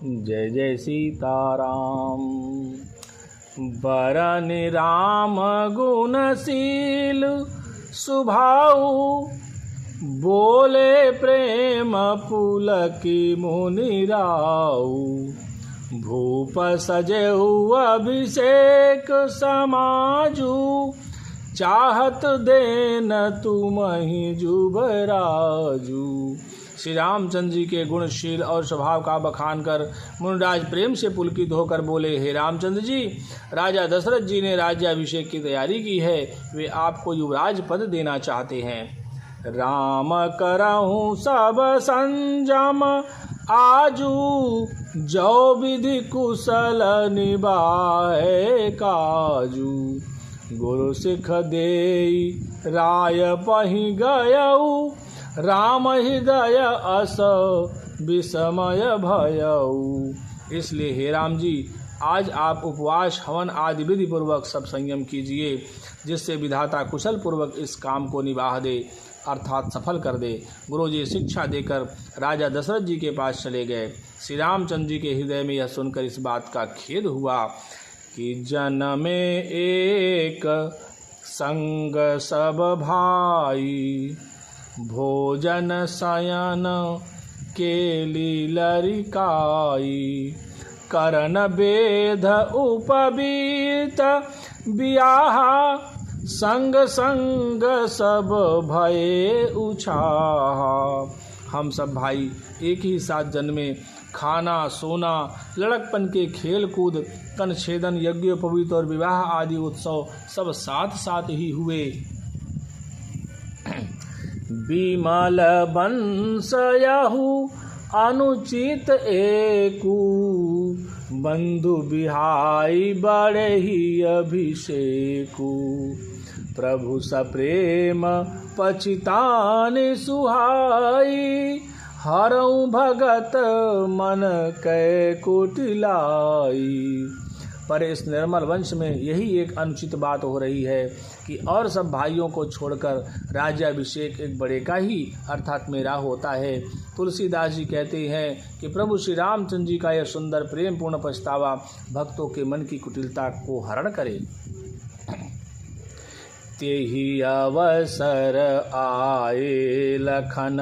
जय जय सीताराम। बरन राम गुणशील सुभाऊ, बोले प्रेम पुलकी मुनिराऊ। भूप सजेहु अभिषेक समाजू, चाहत देन तुमहि जुबराजू। श्री रामचंद्र जी के गुणशील और स्वभाव का बखान कर मुनिराज प्रेम से पुलकित होकर बोले, हे रामचंद्र जी, राजा दशरथ जी ने राज्याभिषेक की तैयारी की है। वे आपको युवराज पद देना चाहते हैं। राम करहूँ सब संजम आजू, जो विधि कुशल निभाए काजू। गुरु सिख देई राय पहि गयऊ, राम हृदय अस विस्मय भयऊ। इसलिए हे राम जी, आज आप उपवास हवन आदि विधि पूर्वक सब संयम कीजिए, जिससे विधाता कुशल पूर्वक इस काम को निभाह दे, अर्थात सफल कर दे। गुरु जी शिक्षा देकर राजा दशरथ जी के पास चले गए। श्री रामचंद्र जी के हृदय में यह सुनकर इस बात का खेद हुआ कि जन में एक संग सब भाई, भोजन शयन केली लरिकाई। करन बेध उपबीत बियाहा, संग संग सब भये उछाहा। हम सब भाई एक ही साथ जन्मे, खाना सोना लड़कपन के खेल कूद तन छेदन यज्ञोपवीत और विवाह आदि उत्सव सब साथ साथ ही हुए। विमल बंस यहु अनुचित एकू, बंधु बिहाई बड़े ही अभिषेकू। प्रभु सप्रेम पचितान सुहाई, हरऊ भगत मन कै कुटिलाई। पर इस निर्मल वंश में यही एक अनुचित बात हो रही है कि और सब भाइयों को छोड़कर राज्याभिषेक एक बड़े का ही अर्थात मेरा होता है। तुलसीदास जी कहते हैं कि प्रभु श्री रामचंद्र जी का यह सुंदर प्रेम पूर्ण पछतावा भक्तों के मन की कुटिलता को हरण करे। तेहि अवसर आए लखन,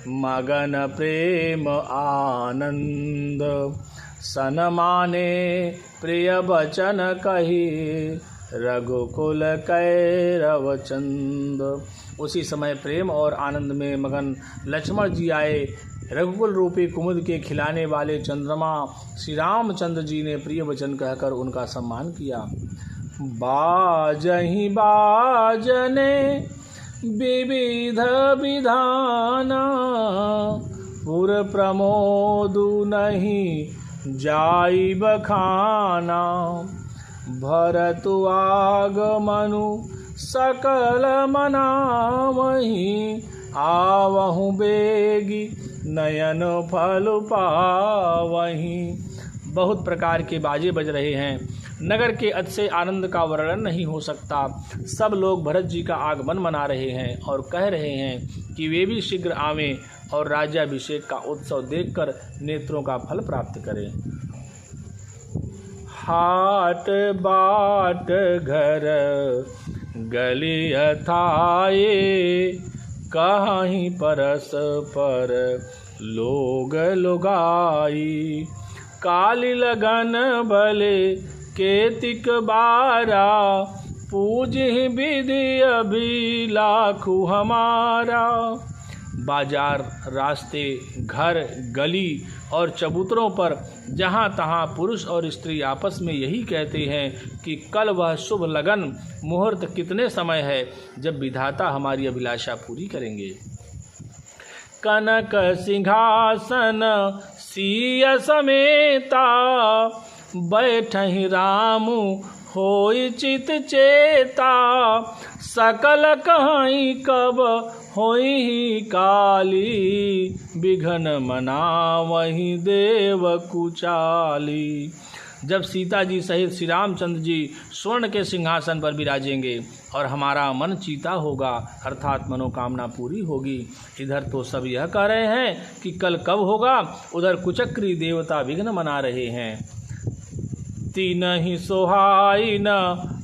मगन प्रेम आनंद। सनमाने प्रिय वचन कही, रघुकुल कैरव चंद। उसी समय प्रेम और आनंद में मगन लक्ष्मण जी आए। रघुकुल रूपी कुमुद के खिलाने वाले चंद्रमा श्री रामचंद्र जी ने प्रिय वचन कहकर उनका सम्मान किया। बाजहि बाजने विविध विधाना, पुर प्रमोदु नहीं जाई बखाना। भरतु आगमनु सकल मनावहि, आवहु बेगी नयन फल पावहि। बहुत प्रकार के बाजे बज रहे हैं। नगर के अतिशय आनंद का वर्णन नहीं हो सकता। सब लोग भरत जी का आगमन मना रहे हैं और कह रहे हैं कि वे भी शीघ्र आवें और राज्याभिषेक का उत्सव देखकर नेत्रों का फल प्राप्त करें। हाट बाट घर गली अथाए, कहीं परस पर लोग लुगाई। काली लगन भले केतिक बारा, पूजहि विधि अभिलाखु हमारा। बाजार, रास्ते, घर, गली और चबूतरों पर जहाँ तहाँ पुरुष और स्त्री आपस में यही कहते हैं कि कल वह शुभ लगन मुहूर्त कितने समय है जब विधाता हमारी अभिलाषा पूरी करेंगे। कनक सिंहासन सिय समेता, बैठहि रामु होई चित चेता। सकल कहीं कब होई काली, बिघन मनावहि देव कुचाली। जब सीता जी सहित श्री रामचंद्र जी स्वर्ण के सिंहासन पर विराजेंगे और हमारा मन चीता होगा, अर्थात मनोकामना पूरी होगी। इधर तो सब यह कह रहे हैं कि कल कब होगा, उधर कुचक्री देवता विघ्न मना रहे हैं। तीनहि सोहाई न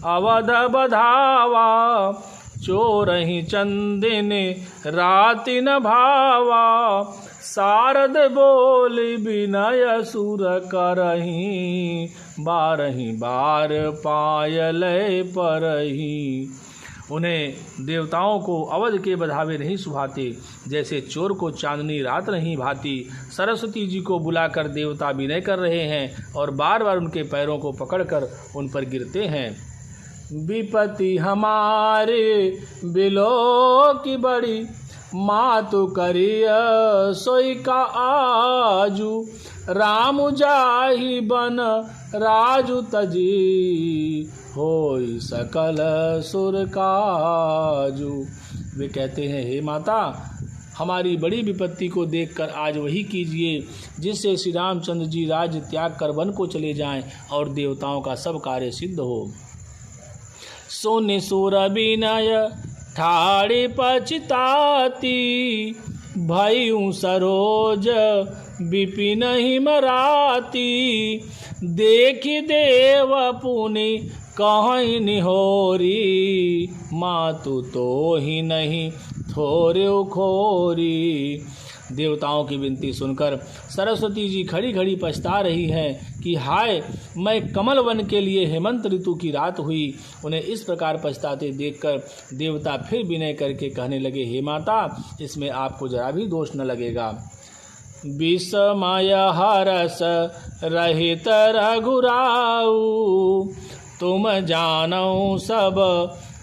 अवध बधावा, चोरहि चंदिन राति न भावा, शारद बोली विनय सुर करही, बारही बार पायल परही। उन्हें देवताओं को अवध के बधावे नहीं सुहाते, जैसे चोर को चांदनी रात नहीं भाती। सरस्वती जी को बुलाकर देवता विनय कर रहे हैं और बार बार उनके पैरों को पकड़कर उन पर गिरते हैं। विपत्ति हमारे बिलो की बड़ी, मातु करिय सोई का आजू, राम जाहि बन राजू तजी, होई सकल सुर काजू। वे कहते हैं, हे माता, हमारी बड़ी विपत्ति को देखकर आज वही कीजिए जिससे श्री रामचंद्र जी राज्य त्याग कर वन को चले जाएं और देवताओं का सब कार्य सिद्ध हो। सोनि सुर विनय ठाड़ी पछताती, भयउ सरोज विपिन हिमराती, देखी देव पुनि कहीं निहोरी, मातु तो ही नहीं थोरे खोरी। देवताओं की विनती सुनकर सरस्वती जी खड़ी खड़ी पछता रही हैं कि हाय, मैं कमल वन के लिए हेमंत ऋतु की रात हुई। उन्हें इस प्रकार पछताते देखकर देवता फिर विनय करके कहने लगे, हे माता, इसमें आपको जरा भी दोष न लगेगा। विस्मय हरस रहित रघुराऊ, तुम जानो सब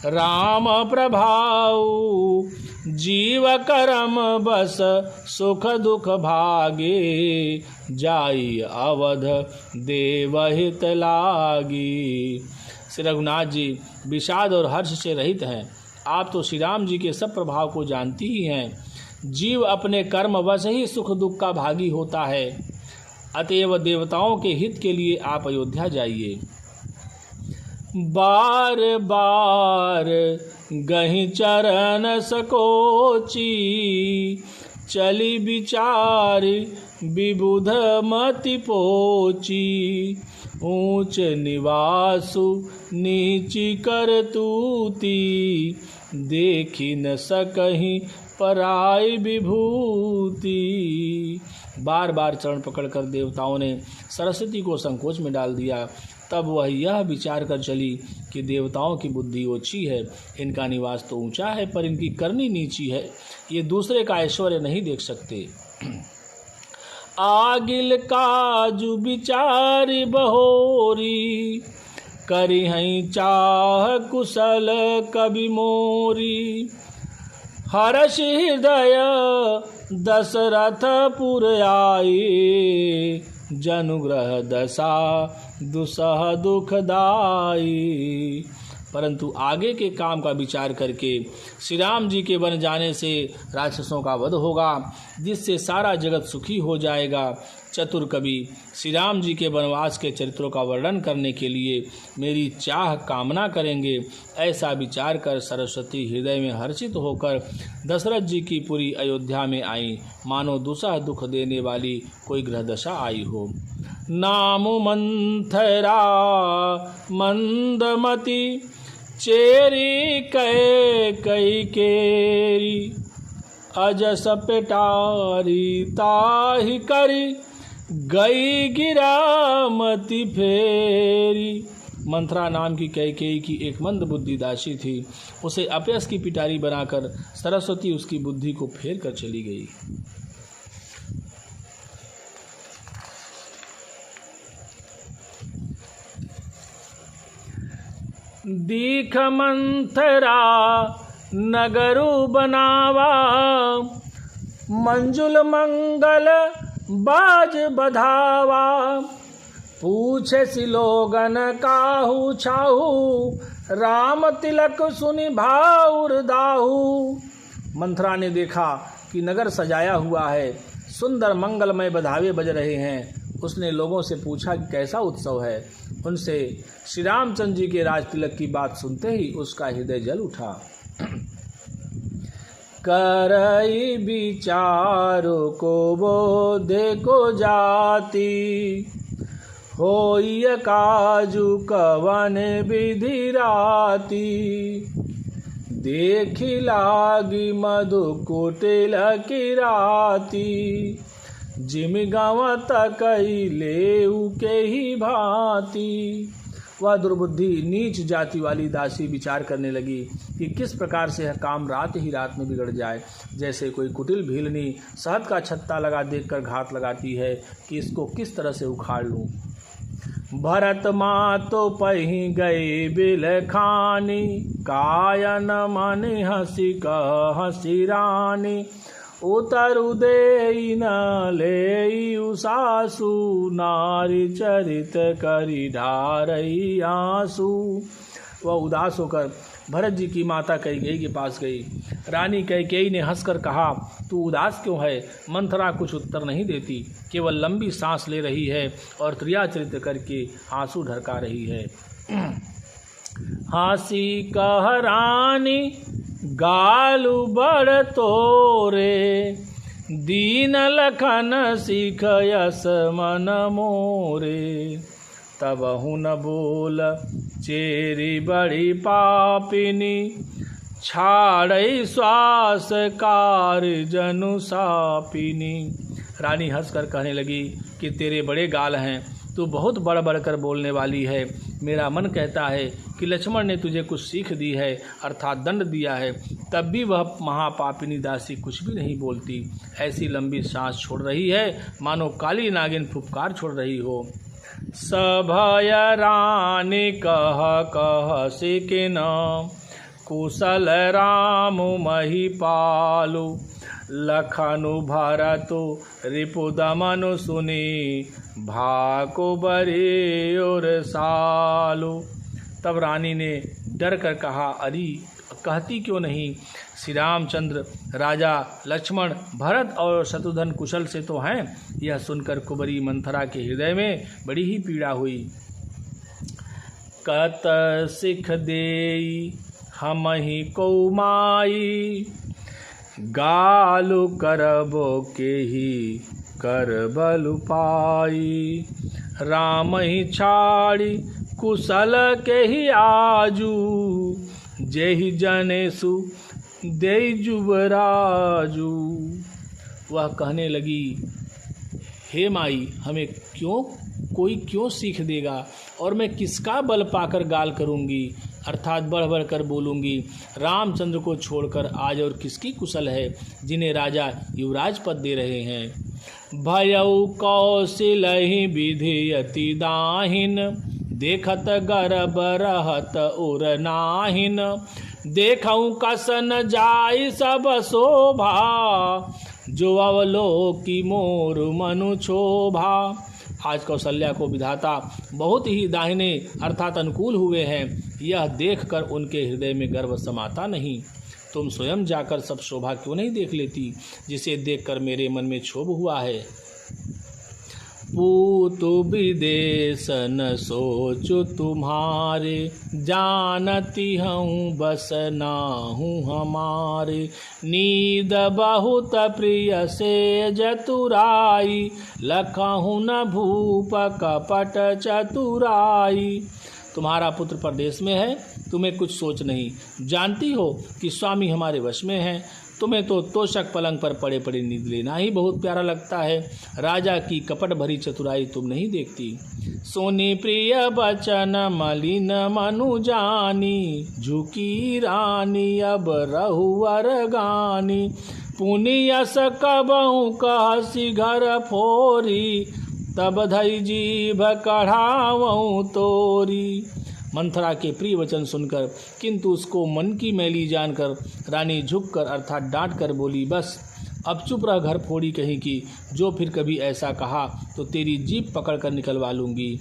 राम प्रभाऊ, जीव करम बस सुख दुख भागे, जाई अवध देवहित लागी। श्री रघुनाथ जी विषाद और हर्ष से रहित हैं। आप तो श्री राम जी के सब प्रभाव को जानती ही हैं। जीव अपने कर्म वश ही सुख दुख का भागी होता है, अतएव देवताओं के हित के लिए आप अयोध्या जाइए। बार बार गहि चरण सकोची, चली विचारी विबुध मति पोची, ऊंच निवासु नीची करतूती, देखी न सकहीं पराई विभूति। बार बार चरण पकड़कर देवताओं ने सरस्वती को संकोच में डाल दिया। तब वह यह विचार कर चली कि देवताओं की बुद्धि ओछी है, इनका निवास तो ऊंचा है पर इनकी करनी नीची है, ये दूसरे का ऐश्वर्य नहीं देख सकते। आगिल काजु विचारी बहोरी, करी हई चाह कुशल कवि मोरी, हर्ष हृदय दशरथपुर आए, जनुग्रह दशा दुसह दुखदाई। परंतु आगे के काम का विचार करके श्री राम जी के बन जाने से राक्षसों का वध होगा, जिससे सारा जगत सुखी हो जाएगा। चतुर कवि श्री राम जी के वनवास के चरित्रों का वर्णन करने के लिए मेरी चाह कामना करेंगे। ऐसा विचार कर सरस्वती हृदय में हर्षित होकर दशरथ जी की पुरी अयोध्या में आई, मानो दुसह दुख देने वाली कोई ग्रहदशा आई हो। नाम मंथरा मंदमती, चेरी कई केरी, अजस पेटारी ताहि करी, गई गिरामती फेरी। मंथरा नाम की कैकेयी की एक मंद बुद्धि दासी थी। उसे अपयस की पिटारी बनाकर सरस्वती उसकी बुद्धि को फेर कर चली गई। दीख मंथरा नगरु बनावा, मंजुल मंगल बाज बधावा, पूछे सिलोगन काहू छाहू, राम तिलक सुनि भाउर दाहू। मंथरा ने देखा कि नगर सजाया हुआ है, सुंदर मंगलमय बधावे बज रहे हैं। उसने लोगों से पूछा कि कैसा उत्सव है। उनसे श्री रामचंद्र जी के राज तिलक की बात सुनते ही उसका हृदय जल उठा। करई विचारो को बोधे को जाती, होई काजू कवन विधि राती, देखी लागी मधु कुटिल की राती, जिम गवत कई लेऊ के ही भांति। वह दुर्बुद्धि नीच जाति वाली दासी विचार करने लगी कि किस प्रकार से यह काम रात ही रात में बिगड़ जाए। जैसे कोई कुटिल भीलनी शहद का छत्ता लगा देखकर घात लगाती है कि इसको किस तरह से उखाड़ लूं। भरत माँ तो पही गई बिल खानी, कायन मन हंसी कह हंसी रानी, उतरु दे न ले सासु, नारी चरित करी ढारई आंसू। वह उदास होकर भरत जी की माता कैकेयी के पास गई। रानी कैकेयी ने हंसकर कहा, तू उदास क्यों है? मंथरा कुछ उत्तर नहीं देती, केवल लंबी सांस ले रही है और क्रियाचरित करके आंसू ढरका रही है। हासी कह रानी गालू बड़ तोरे, दीन लखन सीख यस मन मोरे, तब हुन बोल चेरी बड़ी पापिनी, छाड़ई श्वास कार जनु सापिनी। रानी हंसकर कहने लगी कि तेरे बड़े गाल हैं, तू बहुत बढ़ बढ़कर बोलने वाली है। मेरा मन कहता है कि लक्ष्मण ने तुझे कुछ सीख दी है, अर्थात दंड दिया है, तब भी वह महापापिनी दासी कुछ भी नहीं बोलती। ऐसी लंबी सांस छोड़ रही है मानो काली नागिन फुफकार छोड़ रही हो। सभय रानी कह कह सिकिन, कुशल राम महिपालु, लखनु भरतु रिपुदमनु सुनी, भाको बरे और सालु। तब रानी ने डर कर कहा, अरे कहती क्यों नहीं? श्री रामचंद्र, राजा लक्ष्मण, भरत और शत्रुघ्न कुशल से तो हैं। यह सुनकर कुबरी मंथरा के हृदय में बड़ी ही पीड़ा हुई। कत सिख देई हम ही कौमाई, गालु करबो के ही कर बलु पाई, राम ही छाड़ी कुशल के ही आजू, जेहि जनेसु दे जुबराजू। वह कहने लगी, हे माई, हमें कोई क्यों सीख देगा और मैं किसका बल पाकर गाल करूंगी, अर्थात बढ़ बढ़ कर बोलूँगी। रामचंद्र को छोड़कर आज और किसकी कुशल है जिन्हें राजा युवराज पद दे रहे हैं। भयउ कौशलहि विधि अति दाहिन, देखत गर्भ रहत उर नाहिन, देखऊँ कसन जाय सब शोभा, जो अवलोकी मोर मनु क्षोभा। आज कौशल्या को विधाता बहुत ही दाहिने अर्थात अनुकूल हुए हैं, यह देखकर उनके हृदय में गर्व समाता नहीं। तुम स्वयं जाकर सब शोभा क्यों नहीं देख लेती, जिसे देखकर मेरे मन में क्षोभ हुआ है। पूतु विदेश न सोचु तुम्हारे, जानती हूँ बस नाहूँ हमारे, नींद बहुत प्रिय से जतुराई, लखहु न भूप कपट चतुराई। तुम्हारा पुत्र परदेश में है, तुम्हें कुछ सोच नहीं, जानती हो कि स्वामी हमारे वश में हैं। तुम्हें तो तोषक पलंग पर पड़े पड़े नींद लेना ही बहुत प्यारा लगता है, राजा की कपट भरी चतुराई तुम नहीं देखती। सोनी प्रिय बचन मलिन मनु जानी, झुकी रानी अब रहुअर गानी, पुनियस कबहु कहसी घर फोरी, तब धई जीभ कढ़ावऊँ तोरी। मंथरा के प्रिय वचन सुनकर किंतु उसको मन की मैली जानकर रानी झुककर अर्थात डांट कर बोली, बस अब चुप रह घर फोड़ी कहीं की, जो फिर कभी ऐसा कहा तो तेरी जीभ पकड़ कर निकलवा लूँगी।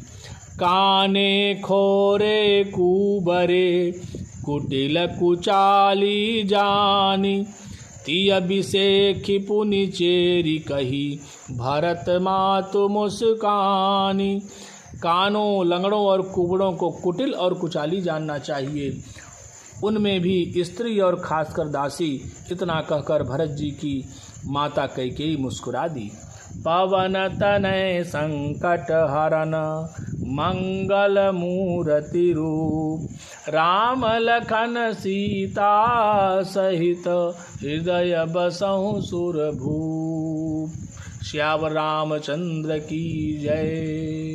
काने खोरे कुबरे कुटिल कुचाली जानी, ती अभिषेखी पुनि चेरी कही भरत मातु मुस्कानी। कानों, लंगड़ों और कुबड़ों को कुटिल और कुचाली जानना चाहिए, उनमें भी स्त्री और खासकर दासी। इतना कहकर भरत जी की माता कैकेयी मुस्कुरा दी। पवन तनय संकट हरन मंगल मूर्ति रूप, राम लखन सीता सहित हृदय बसहु सुरभूप। श्याम रामचंद्र की जय।